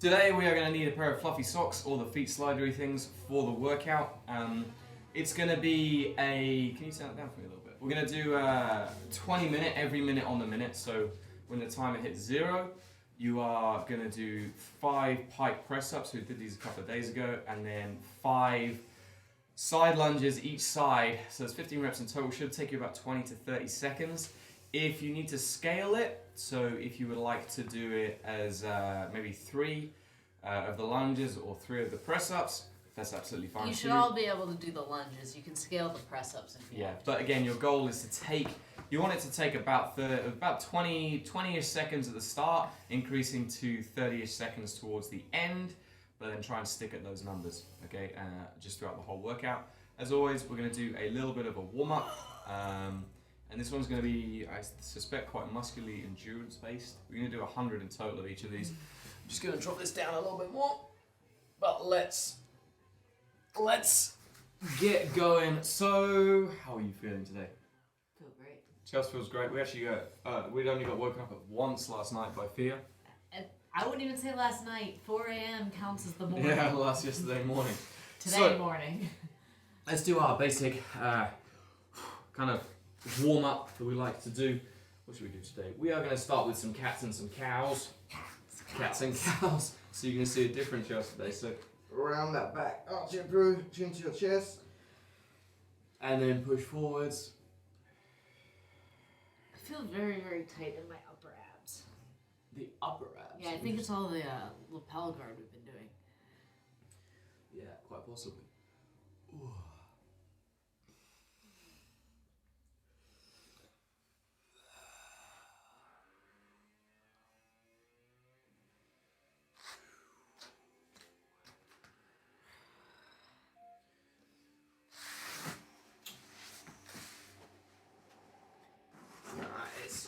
Today we are going to need a pair of fluffy socks or the feet slidery things for the workout. It's going to be a, can you turn it down for me a little bit? We're going to do 20 minute, every minute on the minute. So when the timer hits 0, you are going to do 5 pike press ups. We did these a couple of days ago, and then 5 side lunges each side. So it's 15 reps in total. Should take you about 20 to 30 seconds. If you need to scale it, so if you would like to do it as maybe 3 of the lunges or 3 of the press ups, that's absolutely fine. You should all be able to do the lunges. You can scale the press ups if you want. But again, your goal is to take, you want it to take about 20-ish seconds at the start, increasing to 30-ish seconds towards the end, but then try and stick at those numbers, okay, just throughout the whole workout. As always, we're going to do a little bit of a warm-up. And this one's going to be, I suspect, quite muscularly endurance based. We're going to do 100 in total of each of these. I'm just going to drop this down a little bit more. But let's get going. So, how are you feeling today? Feel great. Chelsea feels great. We actually we'd only got woken up at once last night by fear. I wouldn't even say last night. 4 a.m. counts as the morning. Yeah, yesterday morning. Today morning. Let's do our basic kind of warm up that we like to do. What should we do today? We are going to start with some cats and some cows. Cats and cows. So you're going to see a different chest today. So around that back, arch it through, chin to your chest, and then push forwards. I feel very, very tight in my upper abs. The upper abs. Yeah, I think it's all the lapel guard we've been doing. Yeah, quite possibly. Ooh.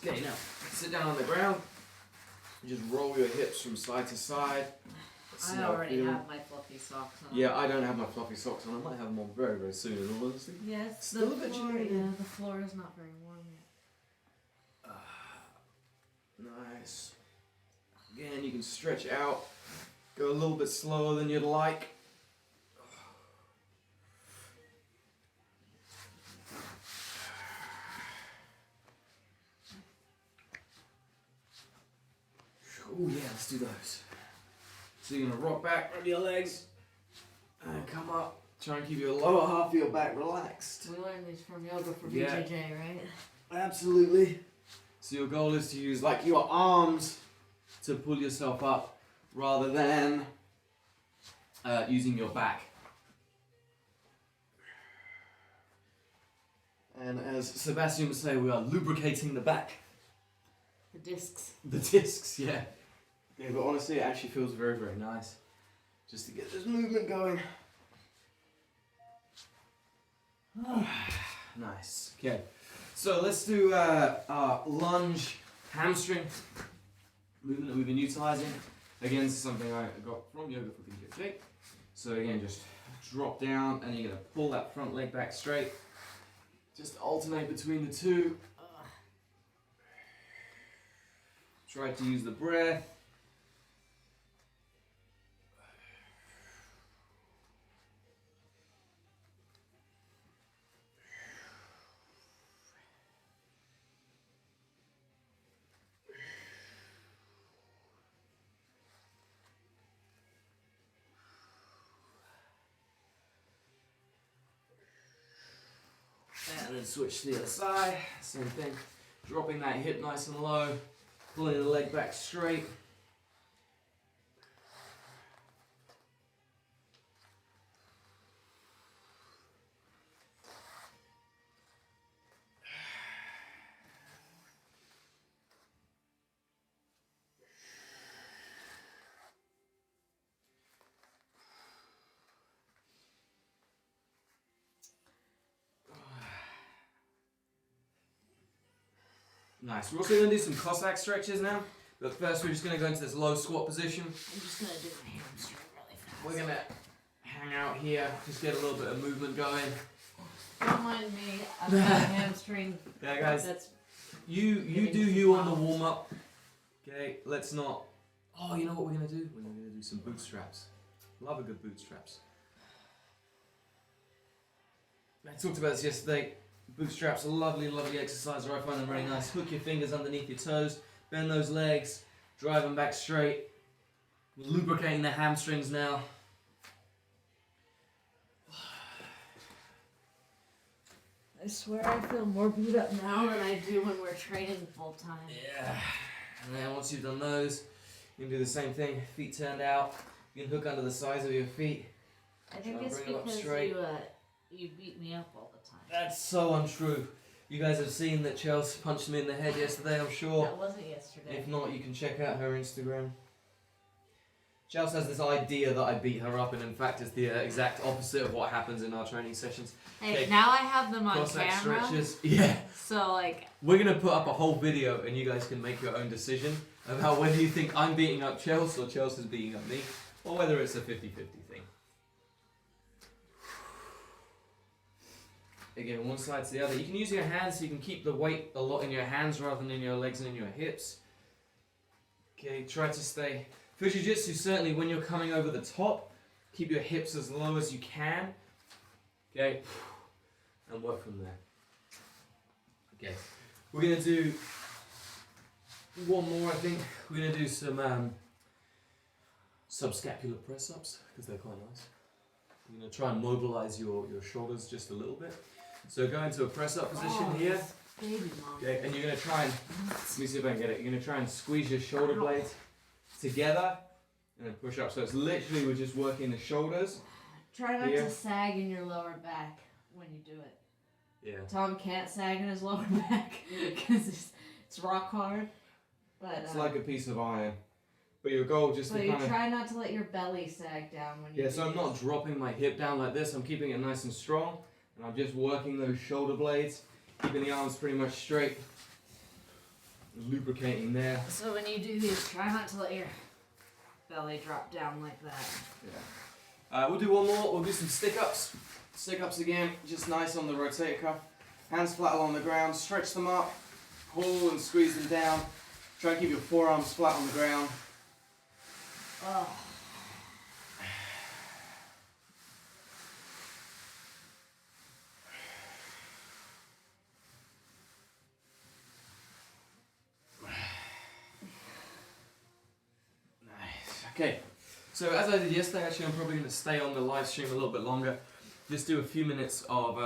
Okay, now sit down on the ground. Just roll your hips from side to side. I already have my fluffy socks on. Yeah, I don't have my fluffy socks on. I might have them on very, very soon, in all honesty. Yes, still a bit chilly. Yeah, the floor is not very warm yet. Nice. Again, you can stretch out. Go a little bit slower than you'd like. Oh yeah, let's do those. So you're gonna rock back, rub your legs, and come up. Try and keep your lower half of your back relaxed. We learned these from yoga for Bjj, right? Absolutely. So your goal is to use like your arms to pull yourself up rather than using your back. And as Sebastian would say, we are lubricating the back. The discs. The discs, yeah. Yeah, but honestly, it actually feels very, very nice. Just to get this movement going. Nice. Okay. So let's do our lunge hamstring movement that we've been utilizing. Again, this is something I got from yoga for Bjj. So again, just drop down and you're going to pull that front leg back straight. Just alternate between the two. Try to use the breath. And then switch to the other side. Same thing. Dropping that hip nice and low. Pulling the leg back straight. Nice. We're also going to do some Cossack stretches now. But first we're just going to go into this low squat position. I'm just going to do my hamstring really fast. We're going to hang out here, just get a little bit of movement going. Don't mind me, I've got a hamstring. Yeah, guys. That's you do you on the warm up. Okay, let's not. Oh, you know what we're gonna do? We're gonna do some bootstraps. Love a good bootstraps. I talked about this yesterday. Bootstraps are lovely, lovely exercise. I find them very nice. Hook your fingers underneath your toes, bend those legs, drive them back straight. Lubricating the hamstrings now. I swear I feel more beat up now than I do when we're training full time. Yeah. And then once you've done those, you can do the same thing. Feet turned out. You can hook under the sides of your feet. I think Try and it's bring 'em up because straight. you beat me up all the time. That's so untrue. You guys have seen that Chelsea punched me in the head yesterday, I'm sure. That wasn't yesterday. If not, you can check out her Instagram. Chelsea has this idea that I beat her up, and in fact, it's the exact opposite of what happens in our training sessions. Hey, Okay. now I have them on Cossack camera. stretches. Yeah. So like, We're going to put up a whole video, and you guys can make your own decision about whether you think I'm beating up Chelsea or Chelsea's beating up me, or whether it's a 50-50 thing. Again, one side to the other. You can use your hands so you can keep the weight a lot in your hands rather than in your legs and in your hips. Okay, try to stay. For jiu-jitsu, certainly when you're coming over the top, keep your hips as low as you can. Okay, and work from there. Okay, we're going to do one more, I think. We're going to do some subscapular press-ups, because they're quite nice. You're going to try and mobilize your shoulders just a little bit. So go into a press-up position here. Baby mom. Okay, and you're going to try and, let me see if I can get it. You're going to try and squeeze your shoulder blades together and then push up. So it's literally, we're just working the shoulders. Try not here. to sag in your lower back when you do it. Yeah. Tom can't sag in his lower back because it's rock hard. But It's like a piece of iron. But your goal just but to you kind of... try not to let your belly sag down when you Yeah, do so I'm not dropping my hip down like this. I'm keeping it nice and strong. And I'm just working those shoulder blades. Keeping the arms pretty much straight. Lubricating there. So when you do these, try not to let your belly drop down like that. Yeah. We'll do one more. We'll do some stick-ups. Stick-ups again, just nice on the rotator cuff. Hands flat along the ground. Stretch them up. Pull and squeeze them down. Try and keep your forearms flat on the ground. Oh. Okay, so as I did yesterday, actually I'm probably going to stay on the live stream a little bit longer. Just do a few minutes of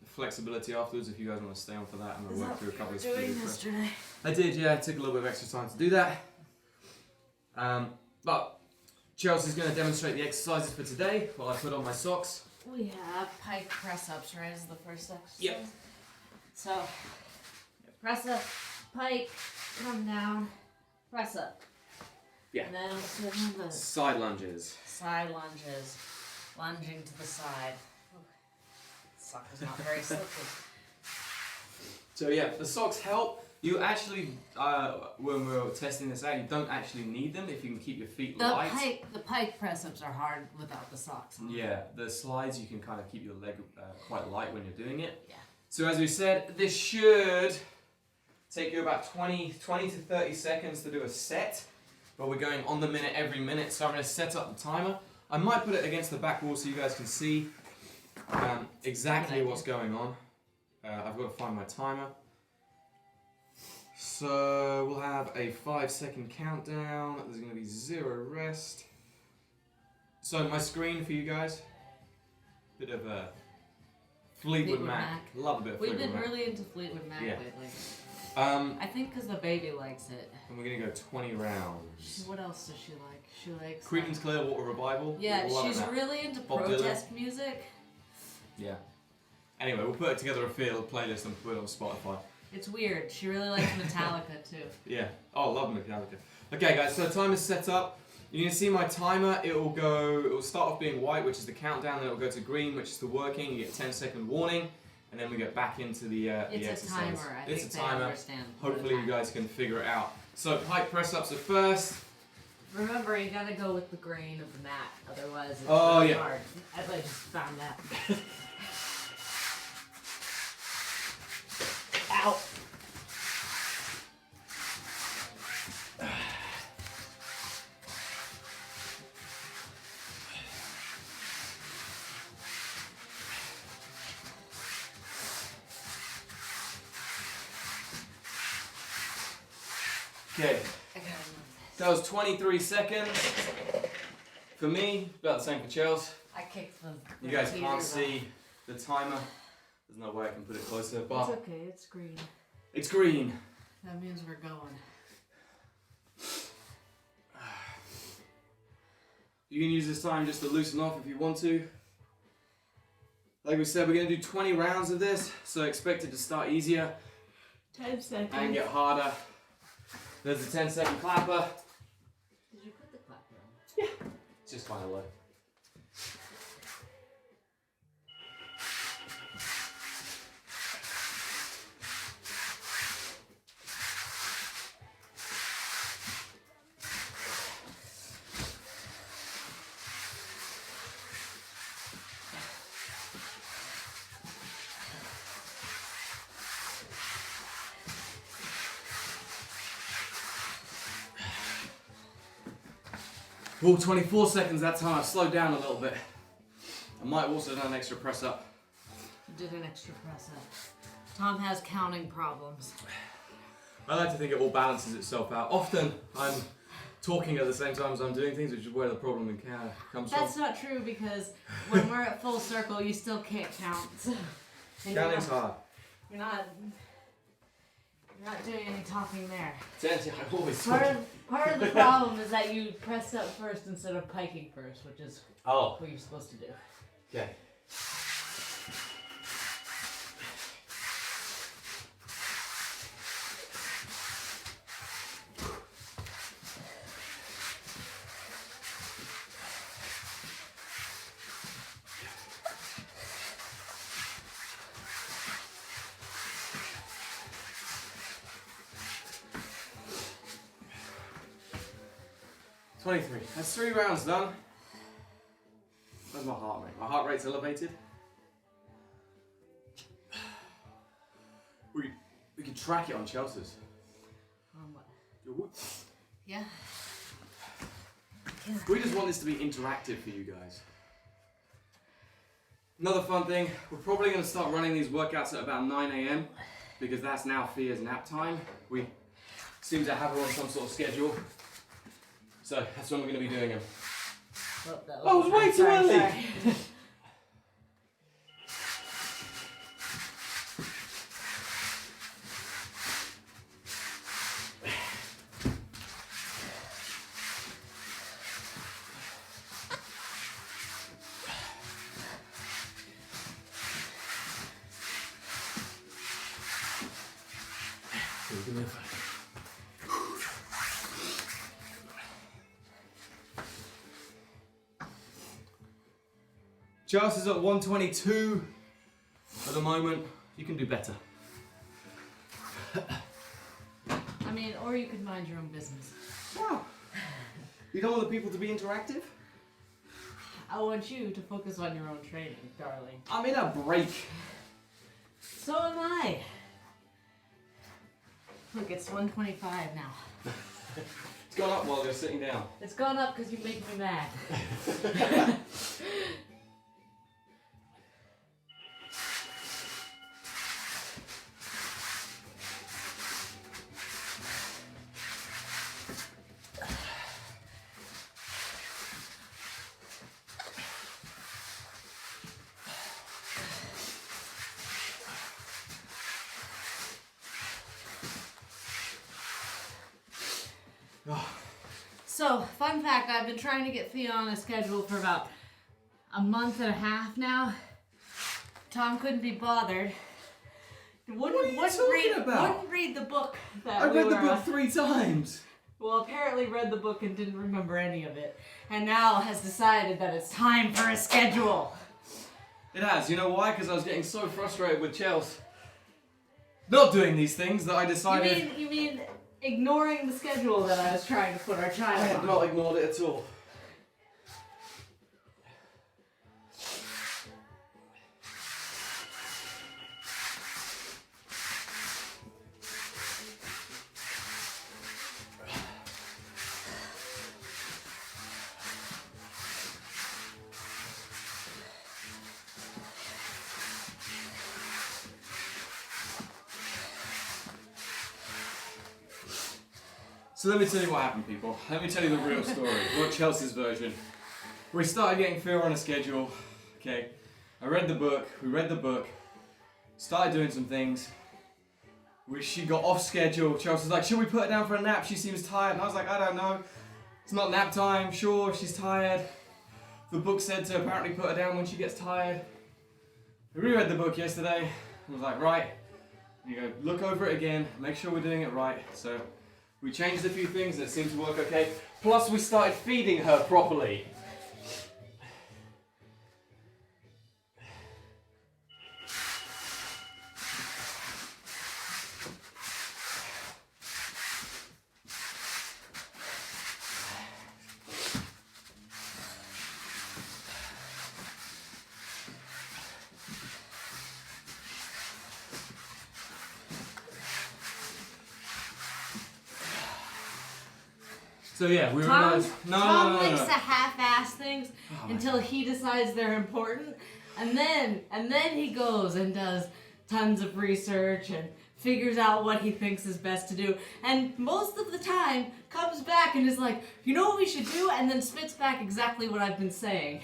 flexibility afterwards if you guys want to stay on for that, and we'll work through a couple of doing specific yesterday? I did, yeah, it took a little bit of extra time to do that. But Chelsea's going to demonstrate the exercises for today while I put on my socks. We have pike press ups, right? Is the first exercise? Yep. So, press up, pike, come down, press up. Yeah. And then we'll do the Side lunges. side lunges, lunging to the side. Ooh. Sock is not very slippery. So yeah, the socks help. You actually, when we were testing this out, you don't actually need them if you can keep your feet light. The pike press ups are hard without the socks on. Yeah, the slides you can kind of keep your leg quite light when you're doing it. Yeah. So as we said, this should take you about 20 to 30 seconds to do a set, but we're going on the minute every minute. So I'm going to set up the timer. I might put it against the back wall so you guys can see exactly what's going on. I've got to find my timer. So we'll have a 5-second countdown. There's going to be 0 rest. So my screen for you guys, bit of a Fleetwood Mac. Love a bit of We've Fleetwood been Mac. really into Fleetwood Mac Yeah. lately. I I think because the baby likes it. And we're going to go 20 rounds. What else does she like? She likes. Creedence Clearwater Revival. Yeah, Loving she's that. really into Bob protest music. Yeah. Anyway, we'll put together a field playlist and put it on Spotify. It's weird. She really likes Metallica too. Yeah. Oh, love Metallica. Okay, guys. So the timer's set up. You can see my timer. It will start off being white, which is the countdown. Then it will go to green, which is the working. You get 10-second warning, and then we get back into the It's a exercise. timer. I It's think a they timer. understand. Hopefully you guys can figure it out. So pike press ups are first. Remember, you gotta go with the grain of the mat, otherwise it's Oh, really yeah. hard. I just found that. Ow! Okay, I gotta move that was 23 seconds. For me, about the same for Chels. this. I kicked the You guys tweezers can't off. see the timer. There's no way I can put it closer, It's but okay, it's green. it's green. That means we're going. You can use this time just to loosen off if you want to. Like we said, we're going to do 20 rounds of this, so expect it to start easier 10 seconds. and get harder. There's a 10-second clapper. Did you put the clapper on? Yeah. It's just kind of low. Well, 24 seconds that time. I've slowed down a little bit. I might have also done an extra press up. Did an extra press up. Tom has counting problems. I like to think it all balances itself out. Often I'm talking at the same time as I'm doing things, which is where the problem comes That's from. not true because when we're at full circle, you still can't count. And Counting's hard. You're not doing any talking there. Santi, I always Part of the problem is that you pressed up first instead of piking first, which is what you're supposed to do. Okay. That's 3 rounds done. Where's my heart rate? My heart rate's elevated. We could track it on Chelsea's. On what? Your wood. Yeah. We just want this to be interactive for you guys. Another fun thing, we're probably going to start running these workouts at about 9 AM because that's now Fia's nap time. We seem to have her on some sort of schedule. So that's when we're going to be doing them. Oh, it was way too early. Sorry. Give me a five. Charles is at 122 at the moment. You can do better. I mean, or you could mind your own business. Wow. You don't want the people to be interactive? I want you to focus on your own training, darling. I'm in a break. So am I. Look, it's 125 now. It's gone up while you're sitting down. It's gone up because you make me mad. So, fun fact, I've been trying to get Thea on a schedule for about a month and a half now. Tom couldn't be bothered. Wouldn't read the book that I we read were, the book 3 times. well, apparently read the book and didn't remember any of it. And now has decided that it's time for a schedule. It has. You know why? Because I was getting so frustrated with Chelsea not doing these things that I decided... You mean ignoring the schedule that I was trying to put our I child have on? not ignored it at all. So let me tell you what happened, people. Let me tell you the real story, not Chelsea's version. We started getting Thea on a schedule, okay. I read the book, we read the book, started doing some things. She got off schedule. Chelsea was like, should we put her down for a nap? She seems tired. And I was like, I don't know. It's not nap time, sure, she's tired. The book said to apparently put her down when she gets tired. I reread the book yesterday. I was like, right. You go, look over it again, make sure we're doing it right. So we changed a few things and it seemed to work okay. Plus we started feeding her properly. So yeah, we realized Tom likes to half-ass things until he decides they're important, and then he goes and does tons of research and figures out what he thinks is best to do, and most of the time comes back and is like, you know what we should do, and then spits back exactly what I've been saying.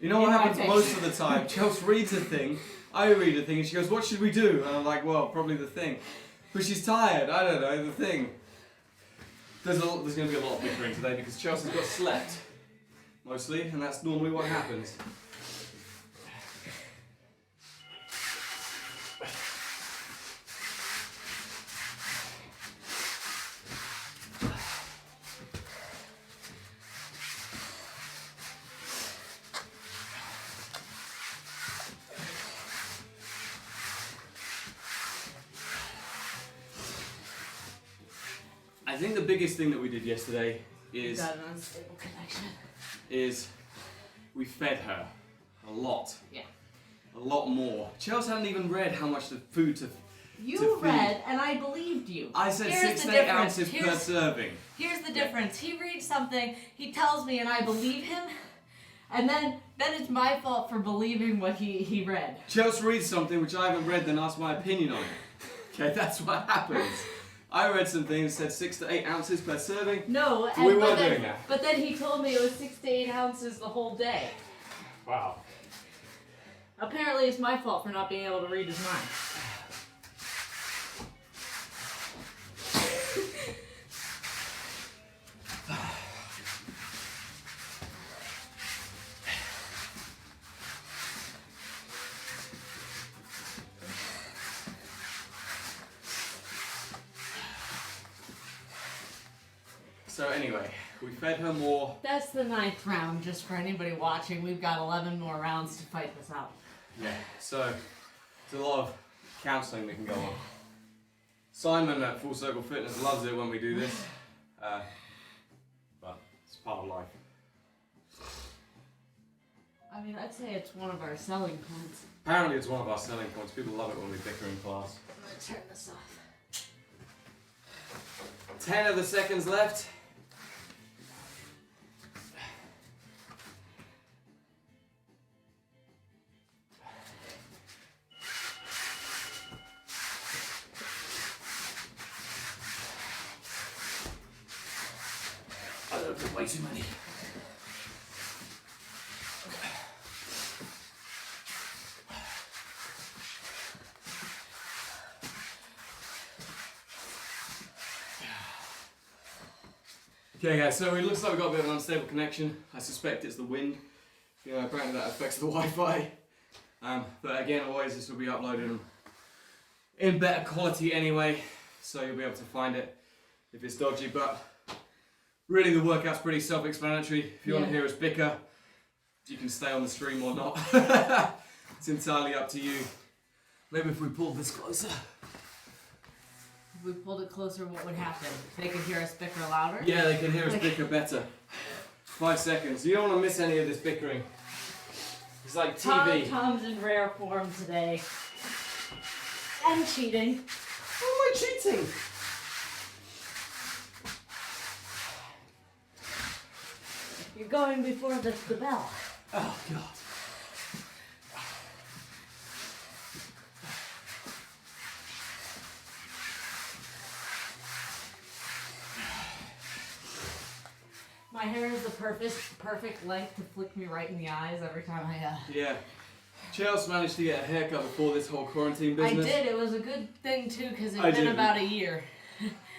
You know what happens most of the time? Chelsea reads a thing, I read a thing, and she goes, what should we do? And I'm like, well, probably the thing. But she's tired, I don't know, the thing. There's going to be a lot of bickering today because Chelsea's got slept, mostly, and that's normally what happens. I think the biggest thing that we did yesterday is Got an unstable connection. We fed her a lot. Yeah. A lot more. Chelsea hadn't even read how much the food to You read, and I believed you. I said 6 to 8 ounces per serving. Here's the difference. He reads something, he tells me, and I believe him, and then it's my fault for believing what he read. Chelsea reads something which I haven't read, then asks my opinion on it. Okay, that's what happens. I read some things that said 6 to 8 ounces per serving. No, we weren't doing that. But then he told me it was 6 to 8 ounces the whole day. Wow. Apparently it's my fault for not being able to read his mind. So anyway, we fed her more. That's the 9th round, just for anybody watching. We've got 11 more rounds to fight this out. Yeah, so there's a lot of counselling that can go on. Simon at Full Circle Fitness loves it when we do this, but it's part of life. I mean, I'd say it's one of our selling points. Apparently it's one of our selling points. People love it when we bicker in class. I'm gonna turn this off. 10 of the seconds left. I don't put way too many. Okay guys, so it looks like we've got a bit of an unstable connection. I suspect it's the wind. You know, apparently that affects the Wi-Fi. But again, always this will be uploaded in better quality anyway, so you'll be able to find it if it's dodgy. But really the workout's pretty self-explanatory. If you want to hear us bicker, you can stay on the stream or not. It's entirely up to you. Maybe if we pull this closer. If we pulled it closer, what would happen? They could hear us bicker louder? Yeah, they can hear us bicker better. 5 seconds. You don't want to miss any of this bickering. It's like TV. Tom's in rare form today. And cheating. How am I cheating? You're going before the bell. Oh, God. hair is the perfect length to flick me right in the eyes every time I. Yeah. Chelsea managed to get a haircut before this whole quarantine business. I did. It was a good thing too because it's been about a year.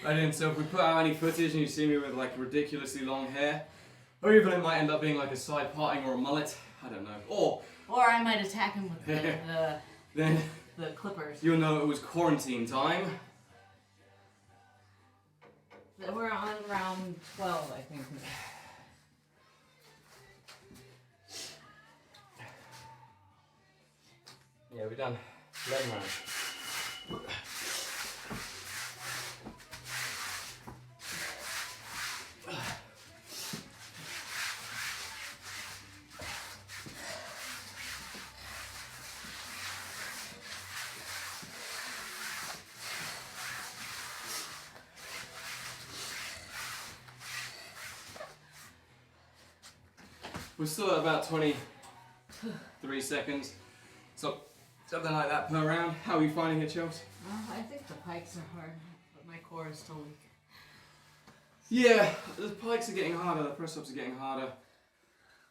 I didn't. So if we put out any footage and you see me with like ridiculously long hair, or even it might end up being like a side parting or a mullet, I don't know. Or I might attack him with then the clippers. you'll know it was quarantine time. We're on round 12, I think. Yeah, we've done leg round. We're still at about 23 seconds. So something like that per round. How are you finding it, Chelsea? I think the pikes are hard, but my core is still weak. Yeah, the pikes are getting harder, the press-ups are getting harder.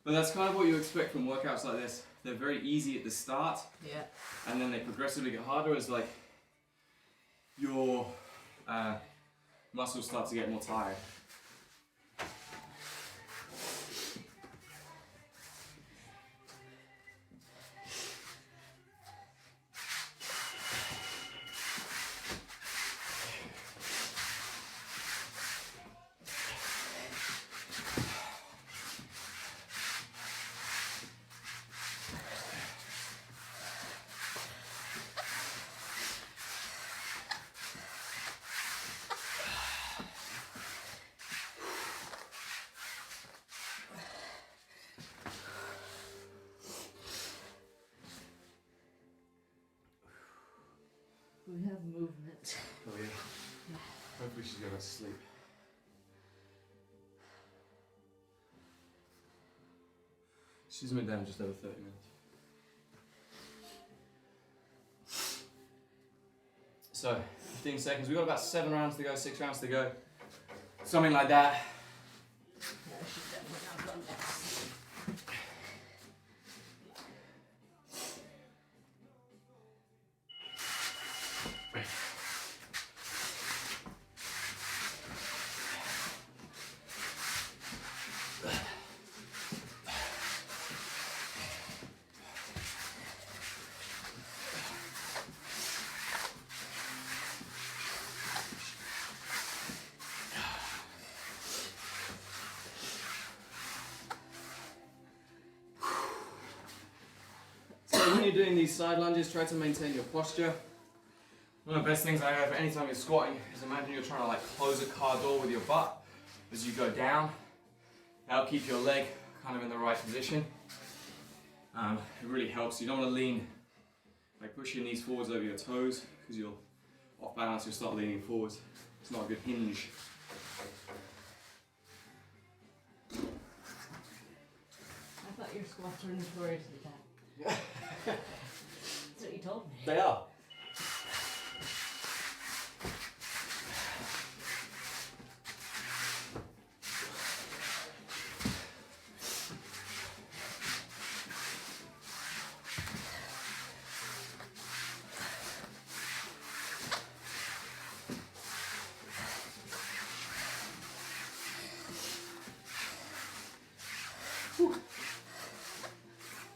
But that's kind of what you expect from workouts like this. They're very easy at the start. Yeah. And then they progressively get harder as like your muscles start to get more tired. We have movement. Oh yeah. Hopefully she's going to sleep. She's been down just over 30 minutes. So, 15 seconds. We've got about 7 rounds to go, 6 rounds to go. Something like that. I should definitely not go next. When you're doing these side lunges, try to maintain your posture. One of the best things I have anytime you're squatting is imagine you're trying to like close a car door with your butt as you go down. That'll keep your leg kind of in the right position. It really helps. You don't want to lean, like push your knees forwards over your toes because you'll off balance, you'll start leaning forwards. It's not a good hinge. I thought your squats were notoriously bad. That's what you told me. They are.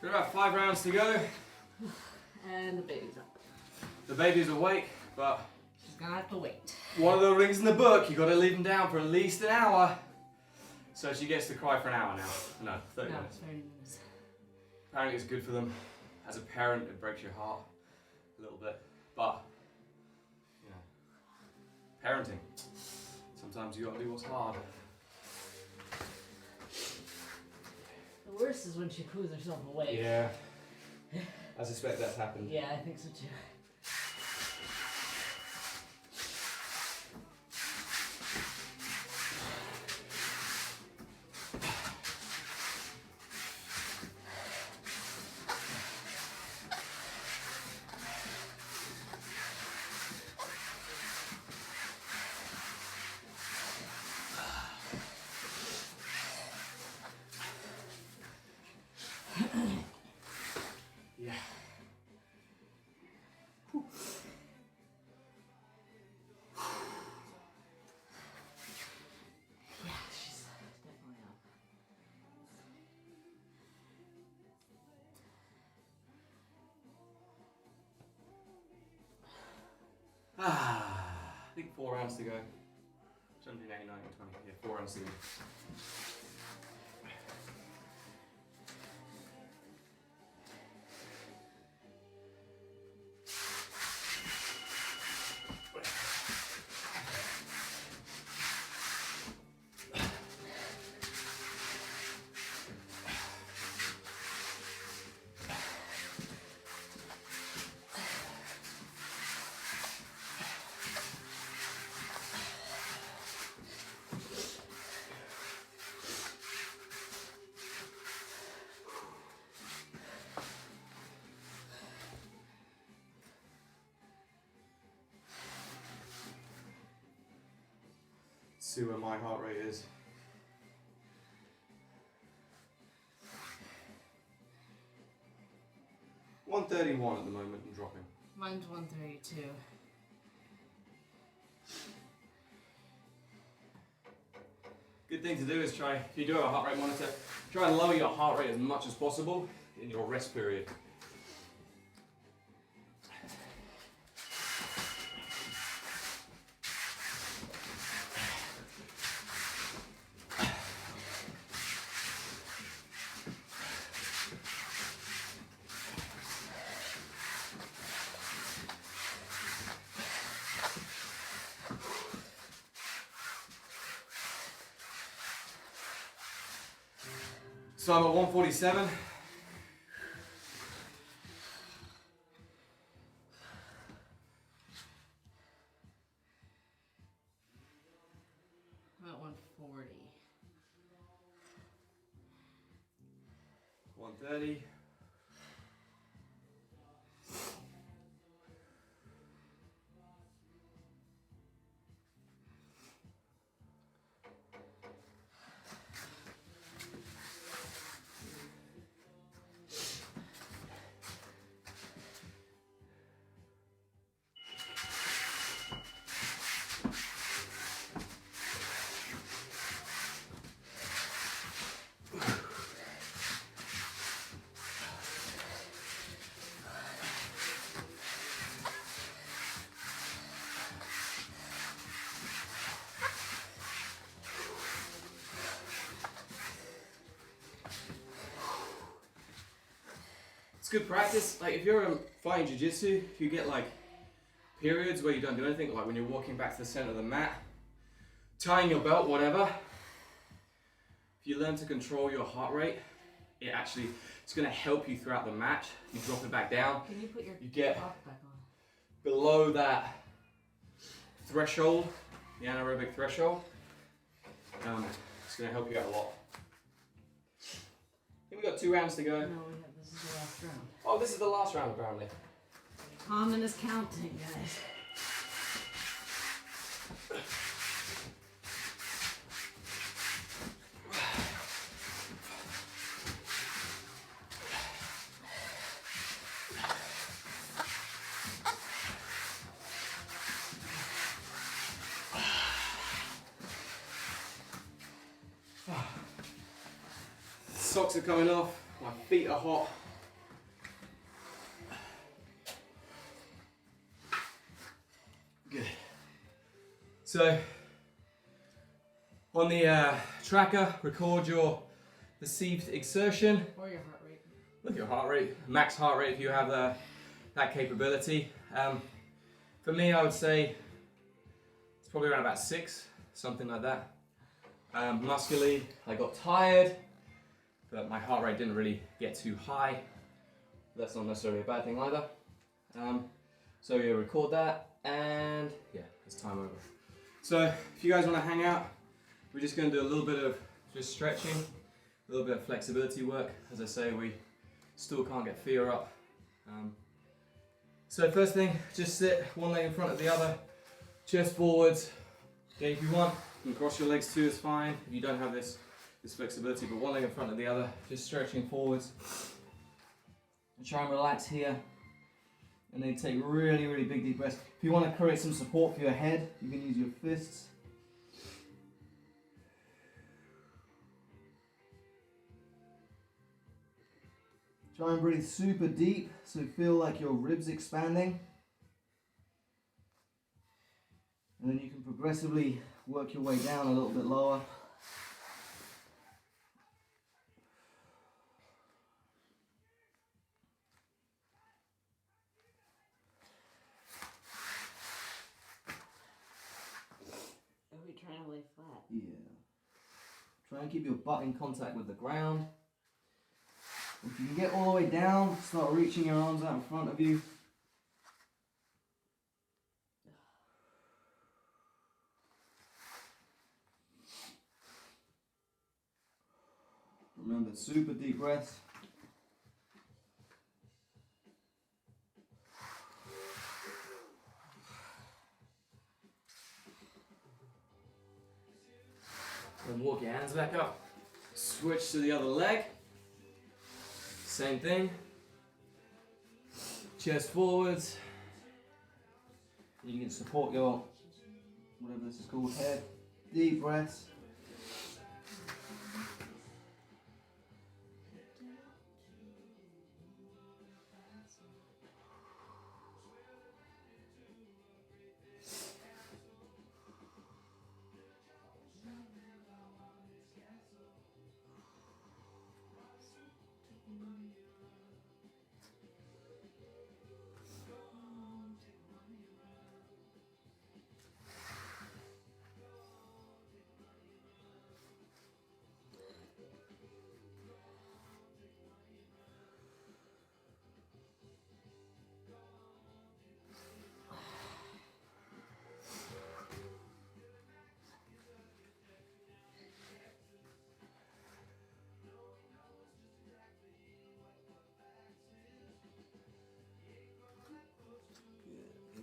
Got about 5 rounds to go. And the baby's up. The baby's awake, but She's gonna have to wait. one of the rings in the book, you got to leave them down for at least an hour. So she gets to cry for an hour now. No, 30 No, minutes. 30 minutes. Apparently it's good for them. As a parent, it breaks your heart a little bit. But, you know, parenting. Sometimes you got to do what's hard. The worst is when she poos herself awake. Yeah. I suspect that's happened. Yeah, I think so too. Yeah. Yeah, she's definitely up. I think 4 rounds to go. 17, 18, 19, 20. Yeah, 4 rounds to go. See where my heart rate is. $131 at the moment and dropping. Mine's 132. Good thing to do is try, if you do have a heart rate monitor, try and lower your heart rate as much as possible in your rest period. So I'm at 147. I'm at 140. 130. It's good practice. Like if you're fighting jiu-jitsu, if you get like periods where you don't do anything, like when you're walking back to the center of the mat, tying your belt, whatever, if you learn to control your heart rate, it's going to help you throughout the match. You drop it back down. Can you put your get top back on? below that threshold, the anaerobic threshold. It's going to help you out a lot. I think we've got 2 rounds to go. No, this is the last round. Oh, this is the last round apparently. Common is counting, guys. Socks are coming off, my feet are hot. Good. So, on the tracker, record your perceived exertion. Or your heart rate. Look at your heart rate, max heart rate if you have that capability. For me, I would say it's probably around about 6, something like that. Muscularly, I got tired, but my heart rate didn't really get too high. That's not necessarily a bad thing either. So you record that, and yeah, it's time over. So if you guys want to hang out, we're just going to do a little bit of just stretching, a little bit of flexibility work. As I say, we still can't get fear up. So first thing, just sit one leg in front of the other, chest forwards. Okay, if you want, you can cross your legs too, it's fine. If you don't have this this flexibility, but one leg in front of the other, just stretching forwards. And try and relax here. And then take really, really big deep breaths. If you want to create some support for your head, you can use your fists. Try and breathe super deep, so feel like your ribs expanding. And then you can progressively work your way down a little bit lower. Are we trying to lay flat? Yeah. Try and keep your butt in contact with the ground. If you can get all the way down, start reaching your arms out in front of you. Remember, super deep breaths. Then walk your hands back up. Switch to the other leg. Same thing. Chest forwards. You can support your, whatever this is called, head. Deep breaths.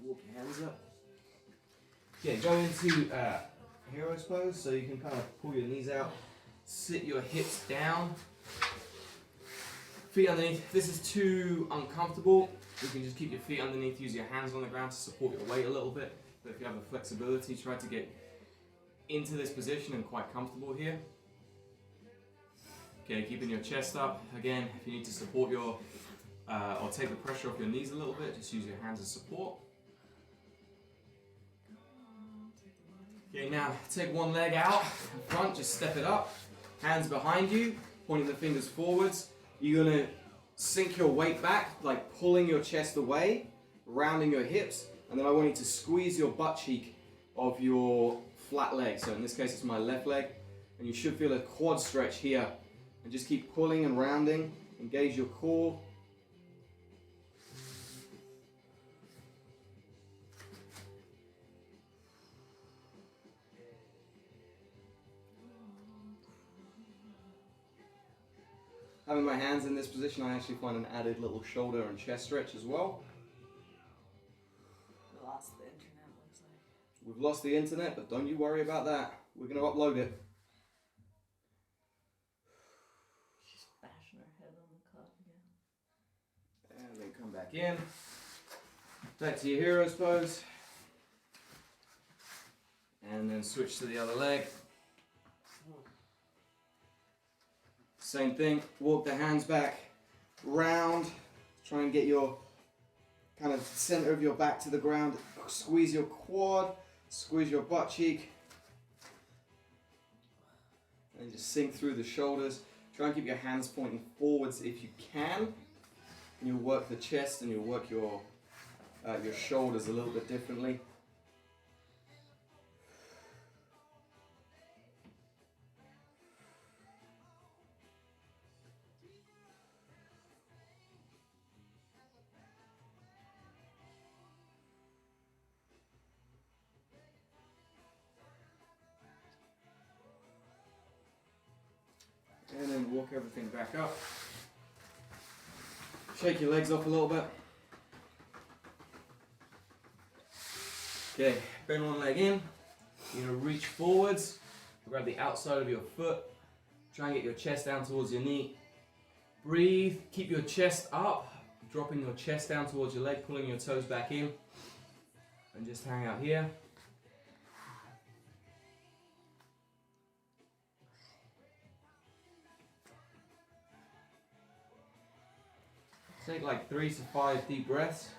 Walk your hands up. Okay, go into hero's pose, so you can kind of pull your knees out, sit your hips down, feet underneath. If this is too uncomfortable, you can just keep your feet underneath, use your hands on the ground to support your weight a little bit. But if you have the flexibility, try to get into this position and quite comfortable here. Okay, keeping your chest up. Again, if you need to support your, or take the pressure off your knees a little bit, just use your hands as support. Okay, now take one leg out in front, just step it up. Hands behind you, pointing the fingers forwards. You're gonna sink your weight back, like pulling your chest away, rounding your hips, and then I want you to squeeze your butt cheek of your flat leg. So in this case, it's my left leg, and you should feel a quad stretch here. And just keep pulling and rounding, engage your core. Having my hands in this position, I actually find an added little shoulder and chest stretch as well. We lost the internet, looks like. We've lost the internet, but don't you worry about that. We're going to upload it. She's bashing her head on the cot again. And then come back in. Back to your hero's pose. And then switch to the other leg. Same thing, walk the hands back, round, try and get your kind of center of your back to the ground, squeeze your quad, squeeze your butt cheek, and just sink through the shoulders. Try and keep your hands pointing forwards if you can, and you'll work the chest and you'll work your shoulders a little bit differently. And then walk everything back up. Shake your legs off a little bit. Okay, bend one leg in. You're gonna reach forwards, grab the outside of your foot, Try and get your chest down towards your knee. Breathe, keep your chest up, dropping your chest down towards your leg, pulling your toes back in. And just hang out here. Take like 3 to 5 deep breaths.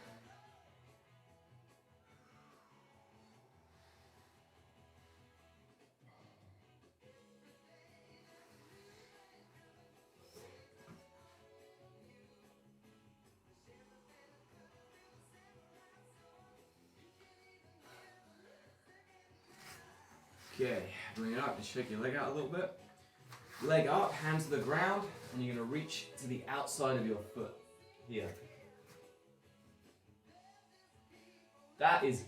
Okay, bring it up, just shake your leg out a little bit. Leg up, hands to the ground, and you're going to reach to the outside of your foot. Here. That is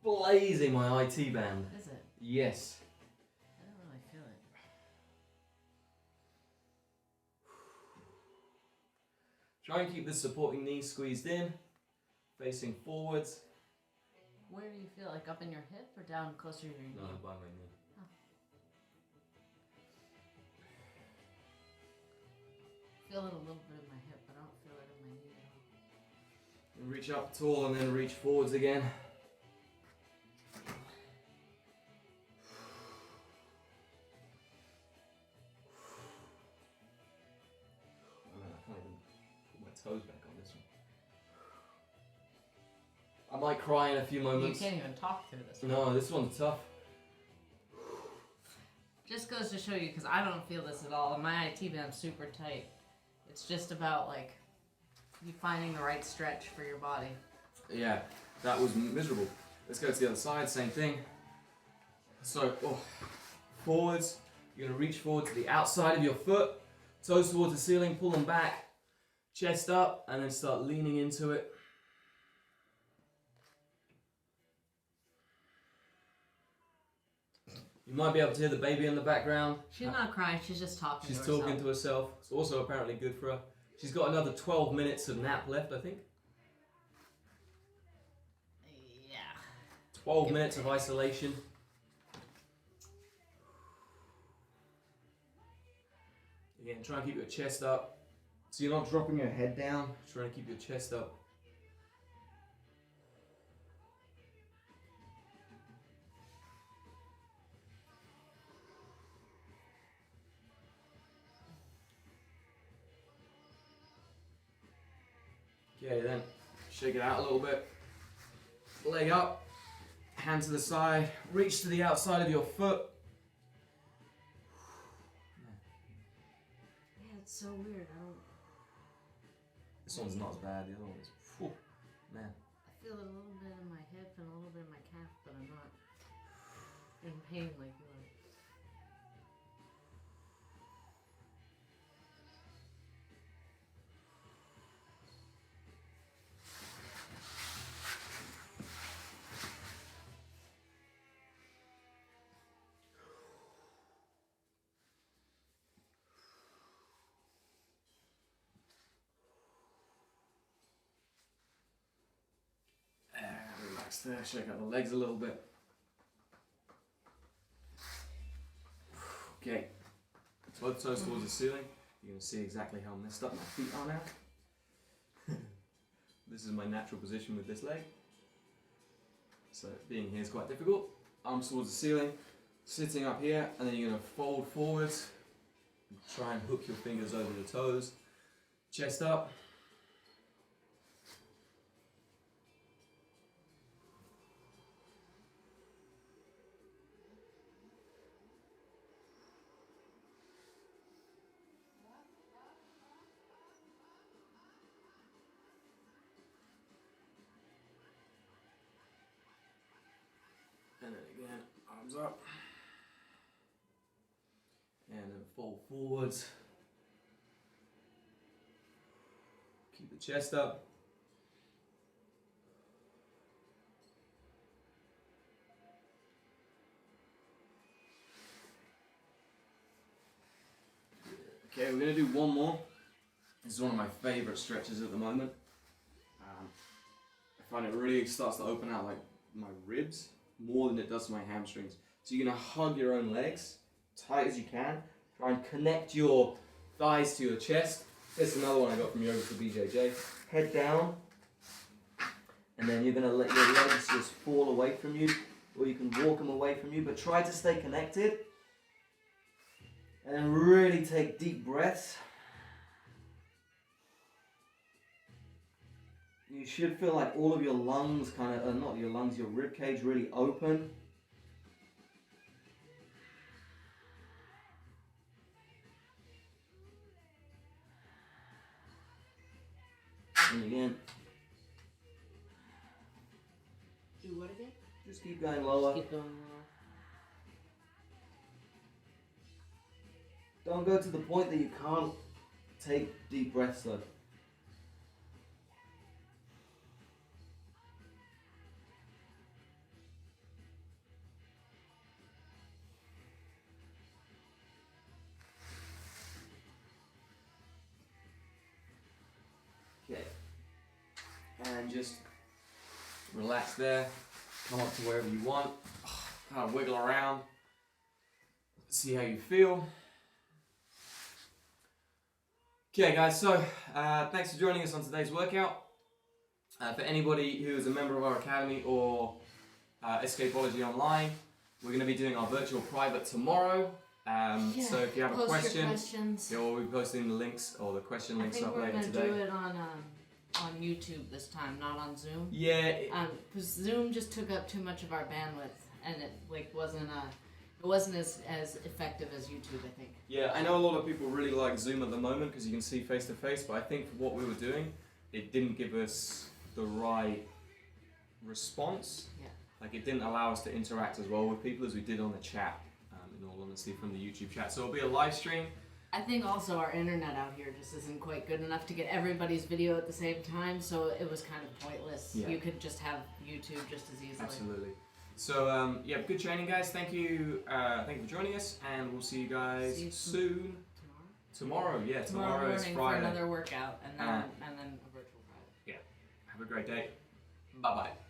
blazing my IT band. Is it? Yes. I don't really feel it. Try and keep the supporting knee squeezed in, facing forwards. Where do you feel, like up in your hip or down closer to your knee? No, by my knee. Oh. I feel it a little bit in my hip, but I don't feel it in my knee at all. And reach up tall and then reach forwards again. Oh man, I can't even put my toes back on this one. I might cry in a few moments. You can't even talk through this one. No, this one's tough. Just goes to show you, because I don't feel this at all, and my IT band's super tight. It's just about, like, you finding the right stretch for your body. Yeah, that was miserable. Let's go to the other side, same thing. So, forwards, you're gonna reach forward to the outside of your foot, toes towards the ceiling, pull them back, chest up, and then start leaning into it. You might be able to hear the baby in the background. She's not crying, she's just talking She's to herself. talking to herself. It's also apparently good for her. She's got another 12 minutes of nap left, I think. Yeah. 12 minutes of isolation. Again, try and keep your chest up. So you're not dropping your head down. Try and keep your chest up. Okay, then shake it out a little bit. Leg up, hand to the side, reach to the outside of your foot. Yeah, it's so weird. I don't. This one's not as bad, the other one is. Whew, man. I feel it a little bit in my hip and a little bit in my calf, but I'm not in pain like you are. Relax there, shake out the legs a little bit. Okay, both toes towards the ceiling. You're going to see exactly how messed up my feet are now. This is my natural position with this leg. So being here is quite difficult. Arms towards the ceiling, sitting up here, and then you're going to fold forwards. Try and hook your fingers over the toes. Chest up. And then again, arms up. And then fold forwards. Keep the chest up. Okay, we're going to do one more. This is one of my favourite stretches at the moment. I find it really starts to open out like my ribs more than it does my hamstrings. So you're going to hug your own legs tight as you can, Try and connect your thighs to your chest. This is another one I got from Yoga for BJJ. Head down, and then you're going to let your legs just fall away from you, or you can walk them away from you, but try to stay connected. And then really take deep breaths. You should feel like all of your lungs not your lungs, your rib cage really open. And again. Do what again? Just keep going lower. Keep going lower. Don't go to the point that you can't take deep breaths though. Okay. And just relax there. Come up to wherever you want. Kind of wiggle around. See how you feel. Okay guys, so thanks for joining us on today's workout. For anybody who is a member of our academy or Escapology online, we're going to be doing our virtual private tomorrow. So if you have a question, we'll be posting the links or the question links up later today. I think we're going to do it on YouTube this time, not on Zoom. Yeah. Because Zoom just took up too much of our bandwidth, and it wasn't as effective as YouTube, I think. Yeah, I know a lot of people really like Zoom at the moment because you can see face to face, but I think for what we were doing, it didn't give us the right response. Yeah. Like it didn't allow us to interact as well with people as we did on the chat, in all honesty, from the YouTube chat. So it'll be a live stream. I think also our internet out here just isn't quite good enough to get everybody's video at the same time, so it was kind of pointless. Yeah. You could just have YouTube just as easily. Absolutely. So yeah, good training, guys. Thank you for joining us, and we'll see you guys soon. Tomorrow, yeah. Tomorrow is morning Friday. for another workout, and then a virtual private. Yeah. Have a great day. Bye bye.